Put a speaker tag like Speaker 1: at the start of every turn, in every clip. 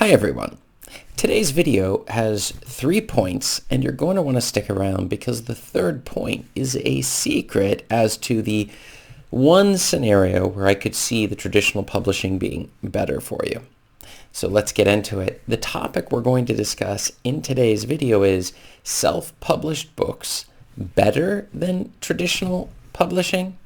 Speaker 1: Hi everyone. Today's video has 3 points and you're going to want to stick around because the third point is a secret as to the one scenario where I could see the traditional publishing being better for you. So let's get into it. The topic we're going to discuss in today's video is self-published books better than traditional publishing?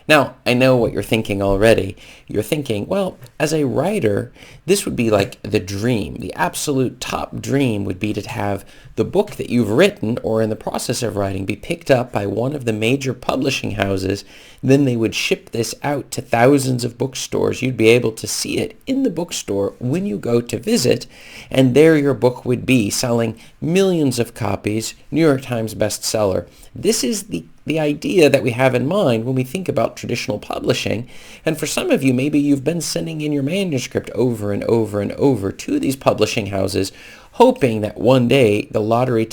Speaker 1: Now, I know what you're thinking already. You're thinking, well, as a writer, this would be like the dream. The absolute top dream would be to have the book that you've written or in the process of writing be picked up by one of the major publishing houses. Then they would ship this out to thousands of bookstores. You'd be able to see it in the bookstore when you go to visit, and there your book would be selling millions of copies, New York Times bestseller. This is the idea that we have in mind when we think about traditional publishing. And for some of you, maybe you've been sending in your manuscript over and over and over to these publishing houses, hoping that one day your lottery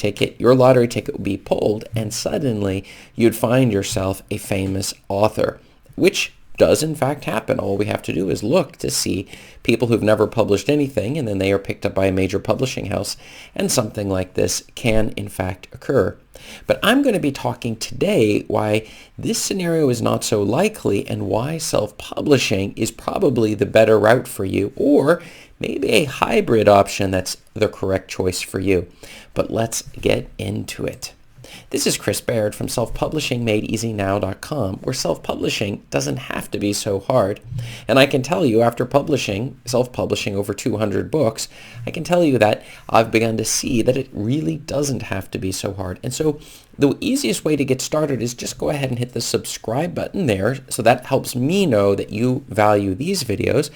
Speaker 1: ticket would be pulled and suddenly you'd find yourself a famous author, which does in fact happen. All we have to do is look to see people who've never published anything and then they are picked up by a major publishing house, and something like this can in fact occur. But I'm going to be talking today why this scenario is not so likely and why self-publishing is probably the better route for you, or maybe a hybrid option that's the correct choice for you. But let's get into it. This is Chris Baird from selfpublishingmadeeasynow.com, where self-publishing doesn't have to be so hard. And I can tell you, after self-publishing over 200 books, I can tell you that I've begun to see that it really doesn't have to be so hard. And so the easiest way to get started is just go ahead and hit the subscribe button there, so that helps me know that you value these videos.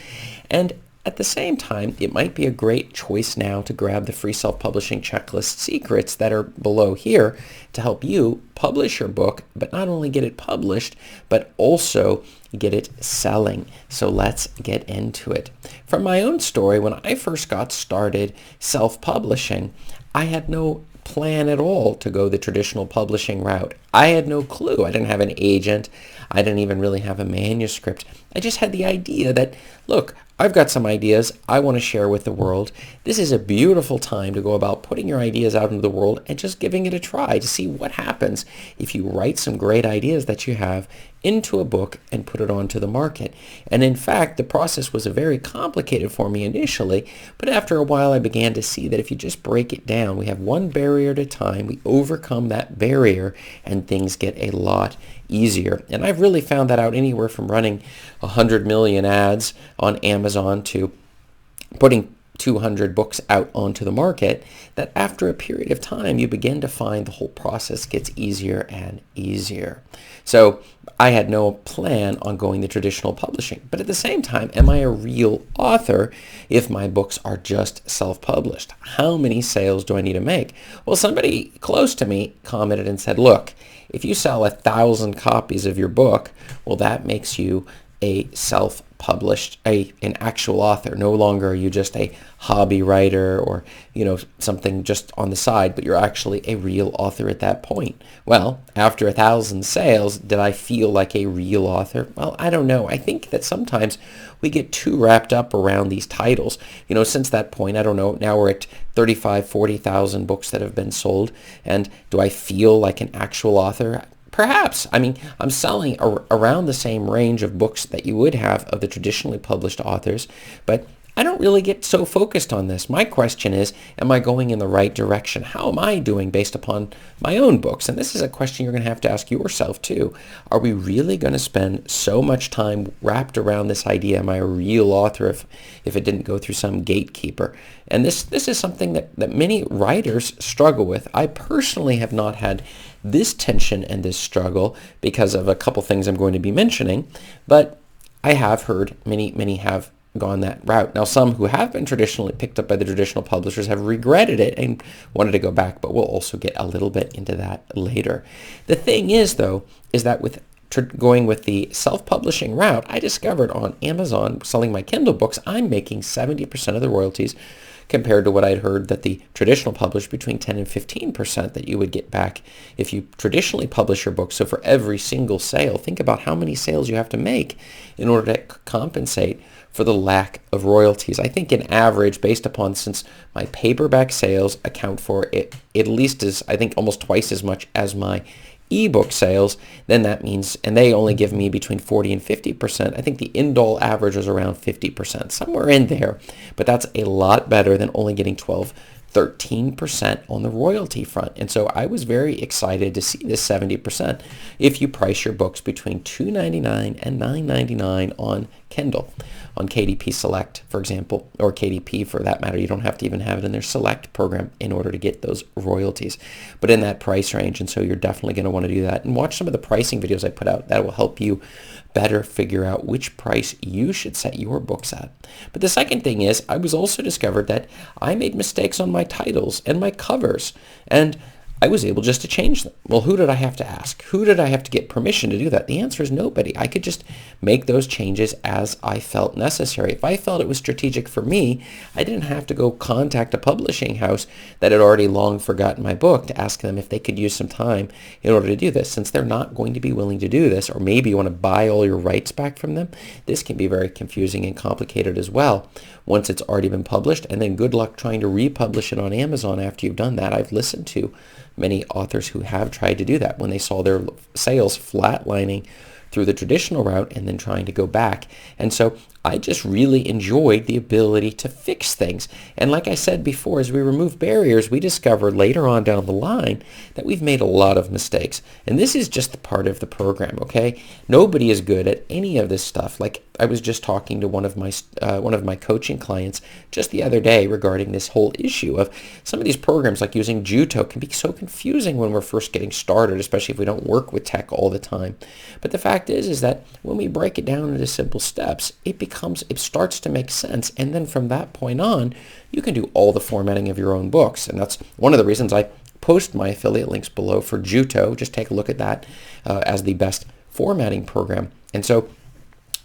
Speaker 1: And at the same time, it might be a great choice now to grab the free self-publishing checklist secrets that are below here to help you publish your book, but not only get it published, but also get it selling. So let's get into it. From my own story, when I first got started self-publishing, I had no plan at all to go the traditional publishing route. I had no clue. I didn't have an agent. I didn't even really have a manuscript. I just had the idea that, look, I've got some ideas I want to share with the world. This is a beautiful time to go about putting your ideas out into the world and just giving it a try to see what happens if you write some great ideas that you have into a book and put it onto the market. And in fact, the process was very complicated for me initially, but after a while I began to see that if you just break it down, we have one barrier at a time, we overcome that barrier, and things get a lot easier. And I've really found that out anywhere from running 100 million ads on Amazon to putting 200 books out onto the market, that after a period of time you begin to find the whole process gets easier and easier. So I had no plan on going the traditional publishing, but at the same time, am I a real author if my books are just self-published? How many sales do I need to make? Well, somebody close to me commented and said, look, if you sell 1,000 copies of your book, well, that makes you a self-published, an actual author. No longer are you just a hobby writer or, something just on the side, but you're actually a real author at that point. Well, after 1,000 sales, did I feel like a real author? Well, I don't know. I think that sometimes we get too wrapped up around these titles. Since that point, I don't know, now we're at 35, 40,000 books that have been sold. And do I feel like an actual author? Perhaps. I'm selling around the same range of books that you would have of the traditionally published authors, but I don't really get so focused on this. My question is, am I going in the right direction? How am I doing based upon my own books? And this is a question you're going to have to ask yourself too. Are we really going to spend so much time wrapped around this idea, am I a real author if it didn't go through some gatekeeper? And this is something that many writers struggle with. I personally have not had this tension and this struggle because of a couple things I'm going to be mentioning, but I have heard many have gone that route. Now, some who have been traditionally picked up by the traditional publishers have regretted it and wanted to go back, but we'll also get a little bit into that later. The thing is, though, is that with going with the self-publishing route, I discovered on Amazon, selling my Kindle books, I'm making 70% of the royalties compared to what I'd heard that the traditional published between 10 and 15% that you would get back if you traditionally publish your book. So for every single sale, think about how many sales you have to make in order to compensate for the lack of royalties. I think in average, based upon, since my paperback sales account for it at least as, I think almost twice as much as my ebook sales, then that means, and they only give me between 40 and 50%. I think the Indol average is around 50%, somewhere in there, but that's a lot better than only getting 13% on the royalty front. And so I was very excited to see this 70% if you price your books between $2.99 and $9.99 on Kindle. On KDP Select, for example, or KDP for that matter, you don't have to even have it in their Select program in order to get those royalties, but in that price range. And so you're definitely going to want to do that and watch some of the pricing videos I put out. That will help you better figure out which price you should set your books at. But the second thing is, I was also discovered that I made mistakes on my titles and my covers, and I was able just to change them. Well, who did I have to ask? Who did I have to get permission to do that? The answer is nobody. I could just make those changes as I felt necessary. If I felt it was strategic for me, I didn't have to go contact a publishing house that had already long forgotten my book to ask them if they could use some time in order to do this. Since they're not going to be willing to do this, or maybe you want to buy all your rights back from them, this can be very confusing and complicated as well once it's already been published. And then good luck trying to republish it on Amazon after you've done that. I've listened to many authors who have tried to do that when they saw their sales flatlining through the traditional route and then trying to go back. And so I just really enjoyed the ability to fix things. And like I said before, as we remove barriers, we discovered later on down the line that we've made a lot of mistakes. And this is just the part of the program, okay? Nobody is good at any of this stuff. Like I was just talking to one of my coaching clients just the other day regarding this whole issue of some of these programs, like using Juto, can be so confusing when we're first getting started, especially if we don't work with tech all the time. But the fact is that when we break it down into simple steps, it starts to make sense. And then from that point on, you can do all the formatting of your own books. And that's one of the reasons I post my affiliate links below for Juto. Just take a look at that as the best formatting program. And so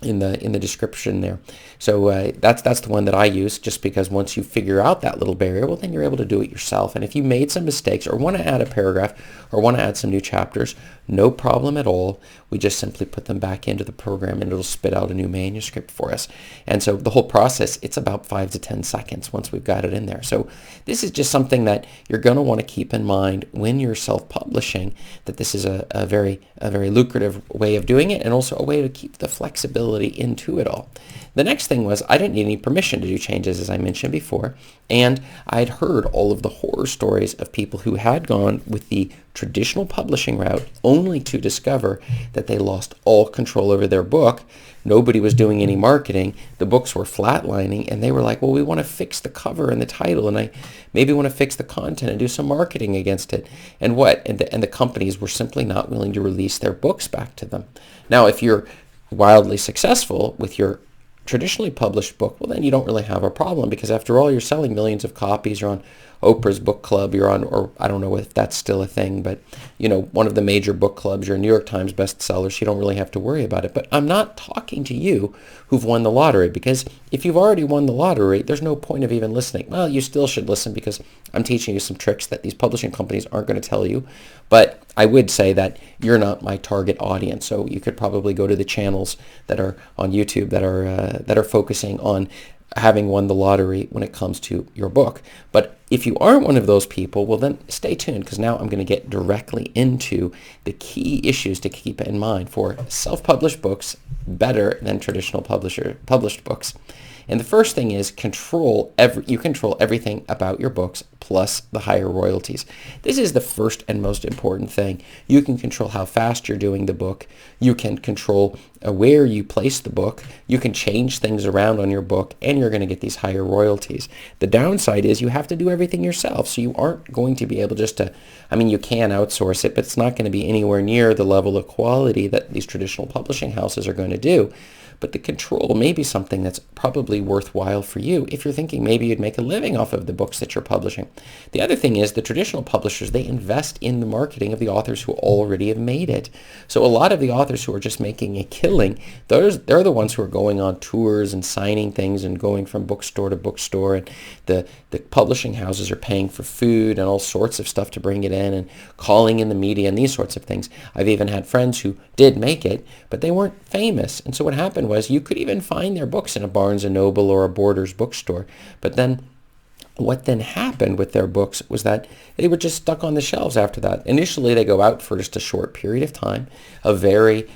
Speaker 1: in the description there. So that's the one that I use, just because once you figure out that little barrier, well, then you're able to do it yourself. And if you made some mistakes or want to add a paragraph or want to add some new chapters, no problem at all. We just simply put them back into the program and it'll spit out a new manuscript for us. And so the whole process, it's about 5 to 10 seconds once we've got it in there. So this is just something that you're going to want to keep in mind when you're self-publishing, that this is a very lucrative way of doing it, and also a way to keep the flexibility into it all. The next thing was, I didn't need any permission to do changes, as I mentioned before, and I'd heard all of the horror stories of people who had gone with the traditional publishing route only to discover that they lost all control over their book. Nobody was doing any marketing. The books were flatlining, and they were like, well, we want to fix the cover and the title, and I maybe want to fix the content and do some marketing against it. And the companies were simply not willing to release their books back to them. Now, if you're wildly successful with your traditionally published book, well, then you don't really have a problem, because after all, you're selling millions of copies. You're on Oprah's book club. You're on, or I don't know if that's still a thing, but one of the major book clubs. You're a New York Times bestseller, so you don't really have to worry about it. But I'm not talking to you who've won the lottery, because if you've already won the lottery, there's no point of even listening. Well, you still should listen, because I'm teaching you some tricks that these publishing companies aren't going to tell you. But I would say that you're not my target audience, so you could probably go to the channels that are on YouTube that are focusing on having won the lottery when it comes to your book. But if you aren't one of those people, well, then stay tuned, because now I'm going to get directly into the key issues to keep in mind for self-published books better than traditional published books. And the first thing is you control everything about your books plus the higher royalties. This is the first and most important thing. You can control how fast you're doing the book. You can control where you place the book. You can change things around on your book, and you're going to get these higher royalties. The downside is you have to do everything yourself, so you aren't going to be able just to, you can outsource it, but it's not going to be anywhere near the level of quality that these traditional publishing houses are going to do. but the control may be something that's probably worthwhile for you if you're thinking maybe you'd make a living off of the books that you're publishing. The other thing is the traditional publishers, they invest in the marketing of the authors who already have made it. So a lot of the authors who are just making a killing, they're the ones who are going on tours and signing things and going from bookstore to bookstore, and the publishing houses are paying for food and all sorts of stuff to bring it in and calling in the media and these sorts of things. I've even had friends who did make it, but they weren't famous. And so what happened was you could even find their books in a Barnes & Noble or a Borders bookstore. But then what then happened with their books was that they were just stuck on the shelves after that. Initially, they go out for just a short period of time, a very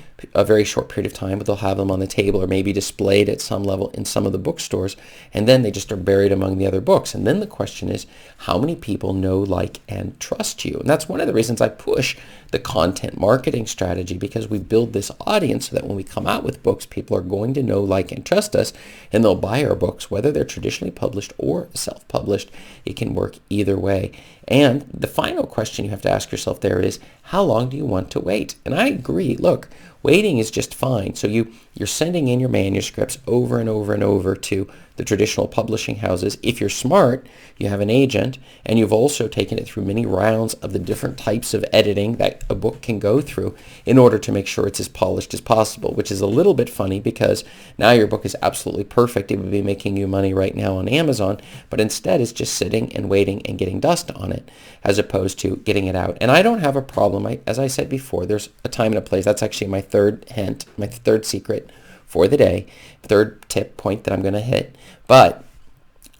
Speaker 1: short period of time, but they'll have them on the table or maybe displayed at some level in some of the bookstores, and then they just are buried among the other books. And then the question is, how many people know, like, and trust you? And that's one of the reasons I push the content marketing strategy, because we build this audience so that when we come out with books, people are going to know, like, and trust us, and they'll buy our books, whether they're traditionally published or self-published. It can work either way. And the final question you have to ask yourself there is, how long do you want to wait? And I agree. Look, waiting is just fine. So you're sending in your manuscripts over and over and over to the traditional publishing houses. If you're smart, you have an agent, and you've also taken it through many rounds of the different types of editing that a book can go through in order to make sure it's as polished as possible, which is a little bit funny because now your book is absolutely perfect. It would be making you money right now on Amazon, but instead it's just sitting and waiting and getting dust on it as opposed to getting it out. And I don't have a problem. As I said before, there's a time and a place. That's actually my third hint, my third secret for the day, third tip point that I'm going to hit. But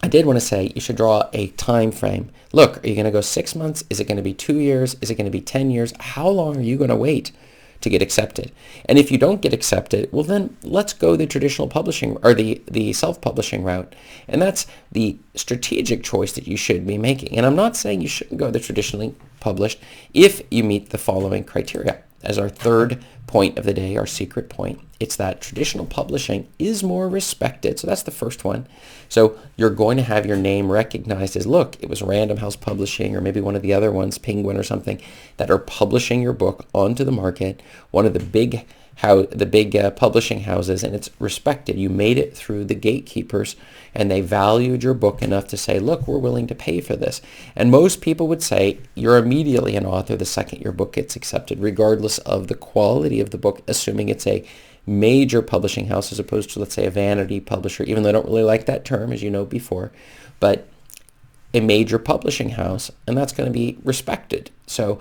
Speaker 1: I did want to say you should draw a time frame. Look, are you going to go 6 months? Is it going to be 2 years? Is it going to be 10 years? How long are you going to wait to get accepted? And if you don't get accepted, well then let's go the traditional publishing or the self-publishing route. And that's the strategic choice that you should be making. And I'm not saying you shouldn't go the traditionally published if you meet the following criteria. As our third point of the day, our secret point, it's that traditional publishing is more respected. So that's the first one. So you're going to have your name recognized as, look, it was Random House Publishing or maybe one of the other ones, Penguin or something, that are publishing your book onto the market, one of the big publishing houses, and it's respected. You made it through the gatekeepers, and they valued your book enough to say, look, we're willing to pay for this. And most people would say you're immediately an author the second your book gets accepted, regardless of the quality of the book, assuming it's a major publishing house as opposed to, let's say, a vanity publisher, even though I don't really like that term, as you know before, but a major publishing house, and that's going to be respected. So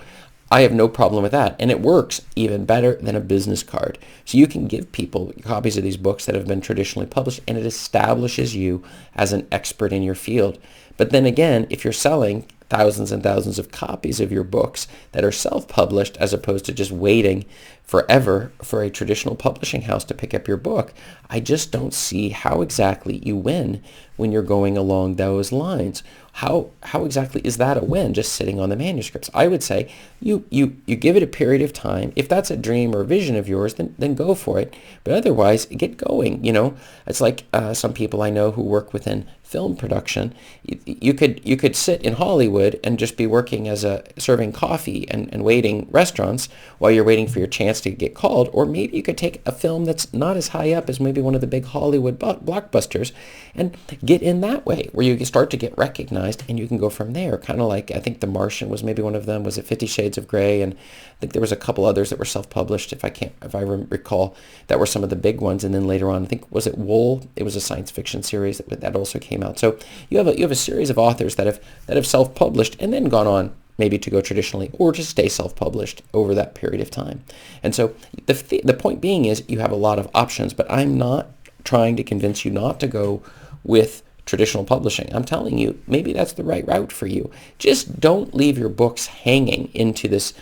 Speaker 1: I have no problem with that. And it works even better than a business card. So you can give people copies of these books that have been traditionally published, and it establishes you as an expert in your field. But then again, if you're selling thousands and thousands of copies of your books that are self-published as opposed to just waiting forever for a traditional publishing house to pick up your book, I just don't see how exactly you win when you're going along those lines. How exactly is that a win, just sitting on the manuscripts? I would say you give it a period of time. If that's a dream or vision of yours, then go for it. But otherwise, get going. You know, it's like some people I know who work within film production. You could sit in Hollywood and just be working as serving coffee and waiting restaurants while you're waiting for your chance to get called. Or maybe you could take a film that's not as high up as maybe one of the big Hollywood blockbusters and get in that way, where you start to get recognized, and you can go from there. Kind of like, I think The Martian was maybe one of them. Was it 50 Shades of Grey? And I think there was a couple others that were self-published, if I recall, that were some of the big ones. And then later on, I think, was it Wool? It was a science fiction series that also came out. So you have a series of authors that have self-published and then gone on maybe to go traditionally or to stay self-published over that period of time. And so the point being is you have a lot of options, but I'm not trying to convince you not to go with traditional publishing. I'm telling you, maybe that's the right route for you. Just don't leave your books hanging into this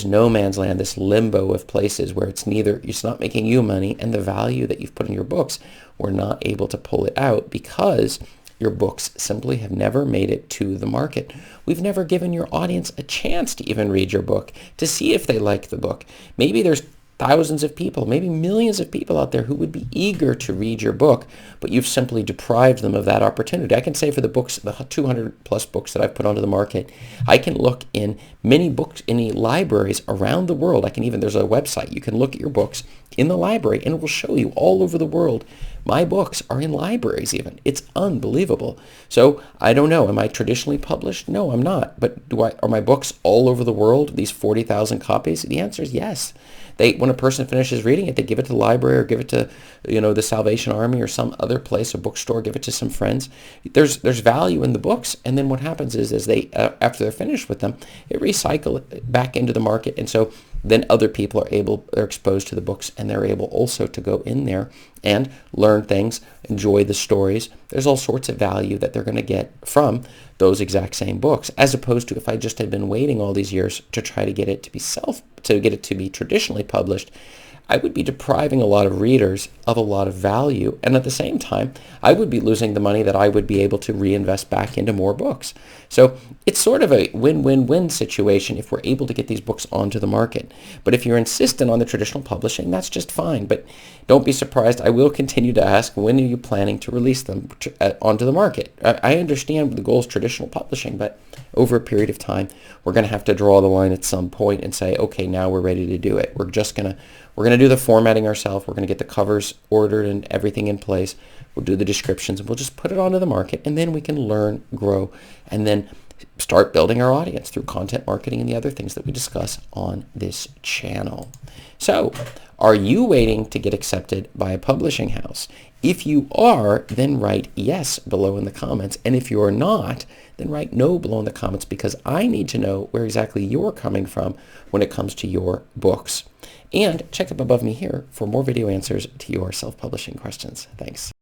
Speaker 1: no man's land, this limbo of places where it's not making you money, and the value that you've put in your books, we're not able to pull it out because your books simply have never made it to the market. We've never given your audience a chance to even read your book, to see if they like the book. Maybe there's thousands of people, maybe millions of people out there who would be eager to read your book, but you've simply deprived them of that opportunity. I can say for the books, the 200 plus books that I've put onto the market, I can look in many books, in libraries around the world. There's a website, you can look at your books in the library and it will show you all over the world. My books are in libraries even. It's unbelievable. So I don't know, am I traditionally published? No, I'm not. But are my books all over the world, these 40,000 copies? The answer is yes. When a person finishes reading it, they give it to the library or give it to, the Salvation Army or some other place, a bookstore, give it to some friends. There's value in the books, and then what happens is as they, after they're finished with them, they recycle it back into the market, and so then other people are exposed to the books, and they're able also to go in there and learn things, enjoy the stories. There's all sorts of value that they're going to get from those exact same books, as opposed to if I just had been waiting all these years to try to get it to be traditionally published. I would be depriving a lot of readers of a lot of value, and at the same time, I would be losing the money that I would be able to reinvest back into more books. So it's sort of a win-win-win situation if we're able to get these books onto the market. But if you're insistent on the traditional publishing, that's just fine. But don't be surprised. I will continue to ask, when are you planning to release them onto the market? I understand the goal is traditional publishing, but over a period of time, we're going to have to draw the line at some point and say, okay, now we're ready to do it. We're going to do the formatting ourselves. We're going to get the covers ordered and everything in place. We'll do the descriptions, and we'll just put it onto the market, and then we can learn, grow, and then start building our audience through content marketing and the other things that we discuss on this channel. So, are you waiting to get accepted by a publishing house? If you are, then write yes below in the comments. And if you are not, then write no below in the comments, because I need to know where exactly you're coming from when it comes to your books. And check up above me here for more video answers to your self-publishing questions. Thanks.